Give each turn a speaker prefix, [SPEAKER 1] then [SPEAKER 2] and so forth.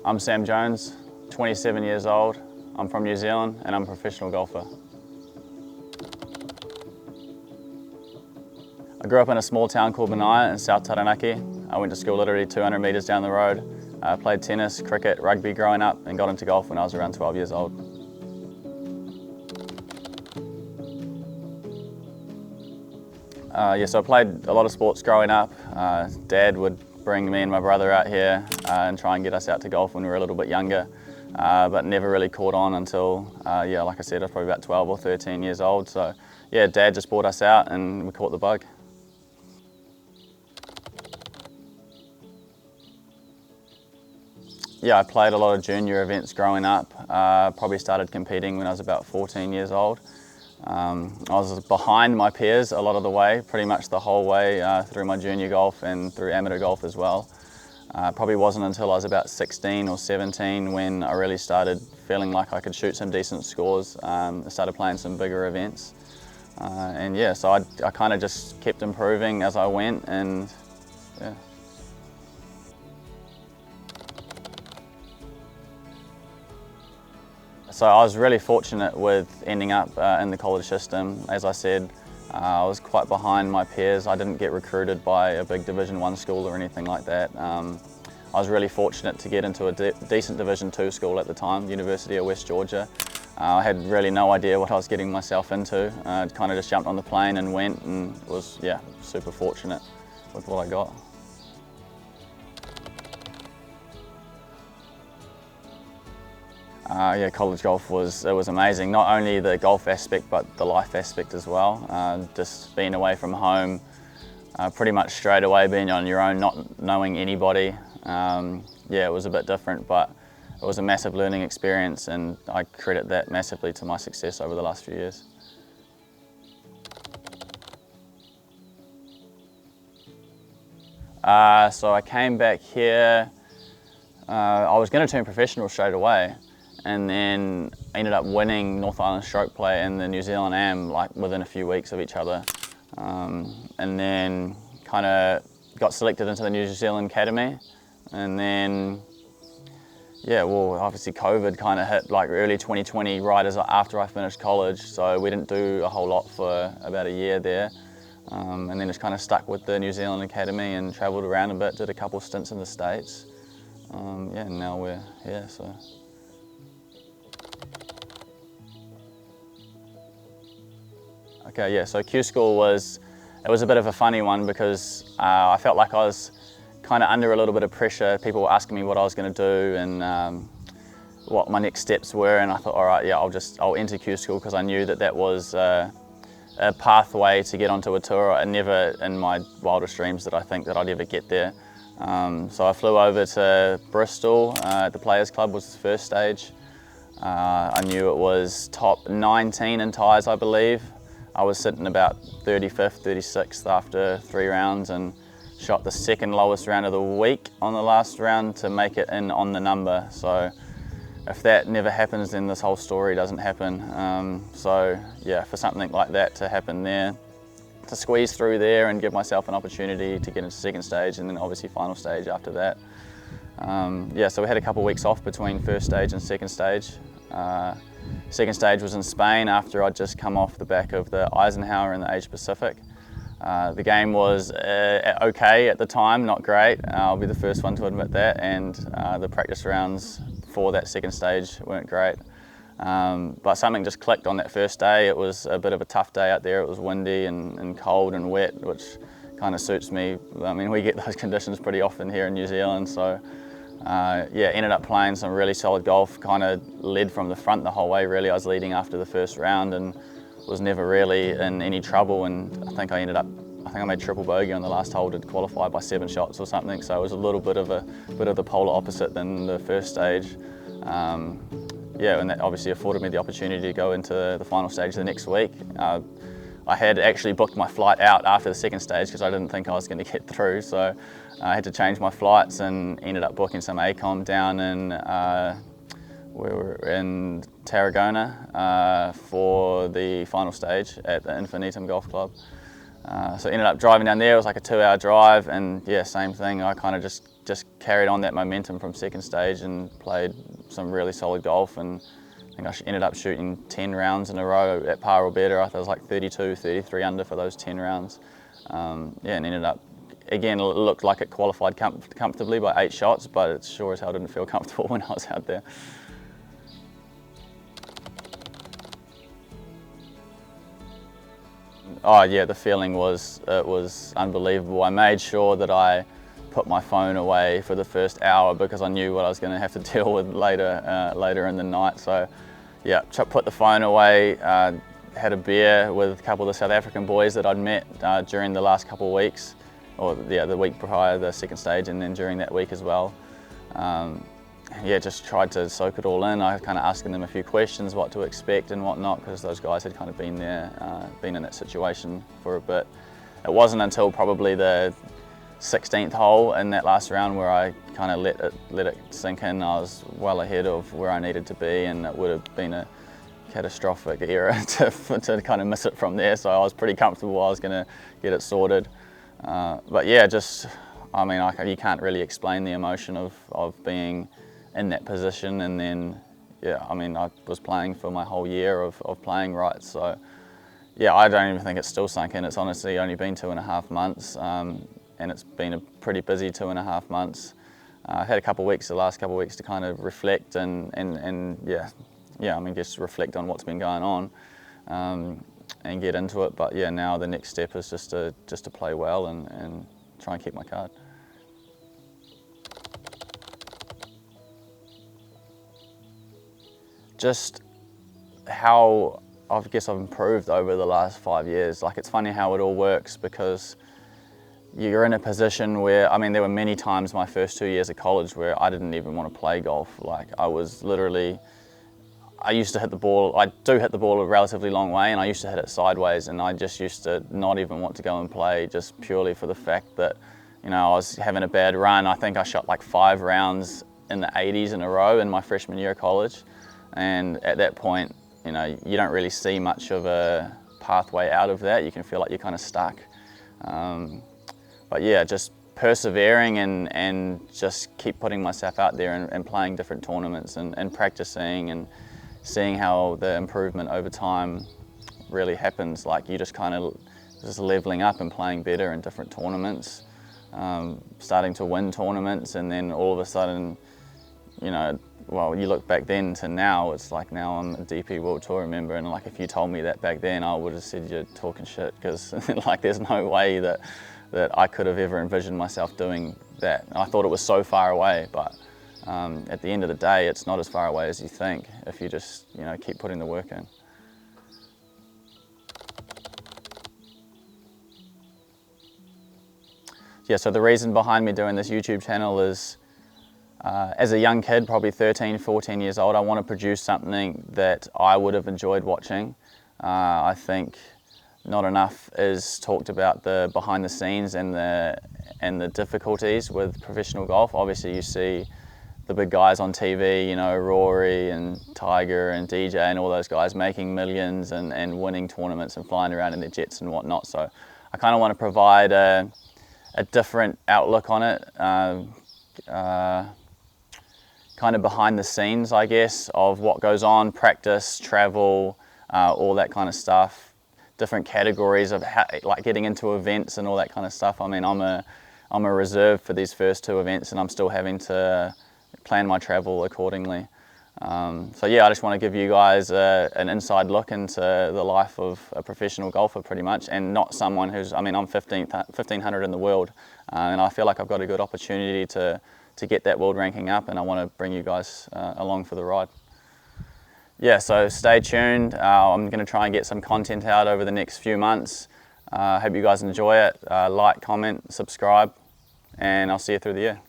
[SPEAKER 1] I'm Sam Jones, 27 years old. I'm from New Zealand and I'm a professional golfer. I grew up in a small town called Manaia in South Taranaki. I went to school literally 200 metres down the road. I played tennis, cricket, rugby growing up and got into golf when I was around 12 years old. So I played a lot of sports growing up. Dad would bring me and my brother out here and try and get us out to golf when we were a little bit younger, but never really caught on until, like I said, I was probably about 12 or 13 years old. So yeah, Dad just brought us out and we caught the bug. Yeah, I played a lot of junior events growing up. Probably started competing when I was about 14 years old. I was behind my peers a lot of the way, pretty much the whole way through my junior golf and through amateur golf as well. Probably wasn't until I was about 16 or 17 when I really started feeling like I could shoot some decent scores. I started playing some bigger events. So I kind of just kept improving as I went, and yeah. So I was really fortunate with ending up in the college system. As I said, I was quite behind my peers. I didn't get recruited by a big Division 1 school or anything like that. I was really fortunate to get into a decent Division 2 school at the time, University of West Georgia. I had really no idea what I was getting myself into. I kind of just jumped on the plane and went, and was super fortunate with what I got. College golf was amazing. Not only the golf aspect, but the life aspect as well. Just being away from home, pretty much straight away being on your own, not knowing anybody. It was a bit different, but it was a massive learning experience, and I credit that massively to my success over the last few years. So I came back here. I was going to turn professional straight away, and then ended up winning North Island Stroke Play and the New Zealand Am like within a few weeks of each other. And then kind of got selected into the New Zealand Academy, and then obviously COVID kind of hit like early 2020 right after I finished college, so we didn't do a whole lot for about a year there. And then just kind of stuck with the New Zealand Academy and travelled around a bit, did a couple stints in the States. And now we're here. So. So Q School was a bit of a funny one because I felt like I was kind of under a little bit of pressure. People were asking me what I was going to do and what my next steps were, and I thought, all right, I'll enter Q School because I knew that was a pathway to get onto a tour. I never, in my wildest dreams, did I think that I'd ever get there. So I flew over to Bristol. The Players Club was the first stage. I knew it was top 19 in ties, I believe. I was sitting about 35th, 36th after 3 rounds and shot the second lowest round of the week on the last round to make it in on the number. So if that never happens, then this whole story doesn't happen. For something like that to happen there, to squeeze through there and give myself an opportunity to get into second stage and then obviously final stage after that. So we had a couple of weeks off between first stage and second stage. Second stage was in Spain after I'd just come off the back of the Eisenhower in the Asia Pacific. The game was okay at the time, not great. I'll be the first one to admit that, and the practice rounds for that second stage weren't great. But something just clicked on that first day. It was a bit of a tough day out there. It was windy and cold and wet, which kind of suits me. I mean, we get those conditions pretty often here in New Zealand, so ended up playing some really solid golf, kind of led from the front the whole way really. I was leading after the first round and was never really in any trouble, and I think I made triple bogey on the last hole to qualify by 7 shots or something, so it was a little bit of the polar opposite than the first stage. And that obviously afforded me the opportunity to go into the final stage the next week. I had actually booked my flight out after the second stage because I didn't think I was going to get through, so I had to change my flights and ended up booking some ACOM down in we were in Tarragona for the final stage at the Infinitum Golf Club. So I ended up driving down there. It was like a 2-hour drive, and same thing. I kind of just just carried on that momentum from second stage and played some really solid golf, and I think I ended up shooting 10 rounds in a row at par or better. I think I was like 32, 33 under for those 10 rounds. Yeah, and ended up, again, it looked like it qualified comfortably by 8 shots, but it sure as hell didn't feel comfortable when I was out there. Oh yeah, the feeling was unbelievable. I made sure that I put my phone away for the first hour because I knew what I was going to have to deal with later in the night. So yeah, put the phone away, had a beer with a couple of the South African boys that I'd met during the last couple of weeks, or yeah, the week prior, the second stage, and then during that week as well. Yeah, just tried to soak it all in. I was kind of asking them a few questions, what to expect and whatnot, because those guys had kind of been there, been in that situation for a bit. It wasn't until probably the 16th hole in that last round where I kind of let it sink in. I was well ahead of where I needed to be, and it would have been a catastrophic error to kind of miss it from there. So I was pretty comfortable I was going to get it sorted. But yeah, just, I mean, you can't really explain the emotion of being in that position, and then yeah, I mean, I was playing for my whole year of playing right, so yeah, I don't even think it's still sunk in. It's honestly only been 2.5 months, and it's been a pretty busy 2.5 months. I've had a couple of weeks, the last couple of weeks, to kind of reflect and yeah, I mean, just reflect on what's been going on and get into it. But yeah, now the next step is just to play well and try and keep my card. Just how I guess I've improved over the last 5 years. Like, it's funny how it all works, because you're in a position where, I mean, there were many times my first 2 years of college where I didn't even want to play golf. Like, I was literally, I used to hit the ball, I do hit the ball a relatively long way, and I used to hit it sideways, and I just used to not even want to go and play, just purely for the fact that, you know, I was having a bad run. I think I shot like 5 rounds in the 80s in a row in my freshman year of college. And at that point, you know, you don't really see much of a pathway out of that. You can feel like you're kind of stuck. But yeah, just persevering and just keep putting myself out there and playing different tournaments and practicing and seeing how the improvement over time really happens. Like, you just kind of just leveling up and playing better in different tournaments, starting to win tournaments, and then all of a sudden, you know, well, you look back then to now, it's like now I'm a DP World Tour member, and like, if you told me that back then, I would have said you're talking shit, because like, there's no way that I could have ever envisioned myself doing that. I thought it was so far away, but at the end of the day, it's not as far away as you think if you just, you know, keep putting the work in. Yeah, so the reason behind me doing this YouTube channel is, as a young kid, probably 13, 14 years old, I want to produce something that I would have enjoyed watching. I think not enough is talked about the behind the scenes and the difficulties with professional golf. Obviously, you see the big guys on TV, you know, Rory and Tiger and DJ and all those guys making millions and winning tournaments and flying around in their jets and whatnot. So I kind of want to provide a different outlook on it. Kind of behind the scenes, I guess, of what goes on, practice, travel, all that kind of stuff, different categories of how, like getting into events and all that kind of stuff. I mean, I'm a reserve for these first 2 events, and I'm still having to plan my travel accordingly. So yeah, I just want to give you guys an inside look into the life of a professional golfer, pretty much, and not someone who's, I mean, I'm 1500 in the world, and I feel like I've got a good opportunity to get that world ranking up, and I want to bring you guys along for the ride. Yeah, so stay tuned. I'm going to try and get some content out over the next few months. Hope you guys enjoy it. Like, comment, subscribe, and I'll see you through the year.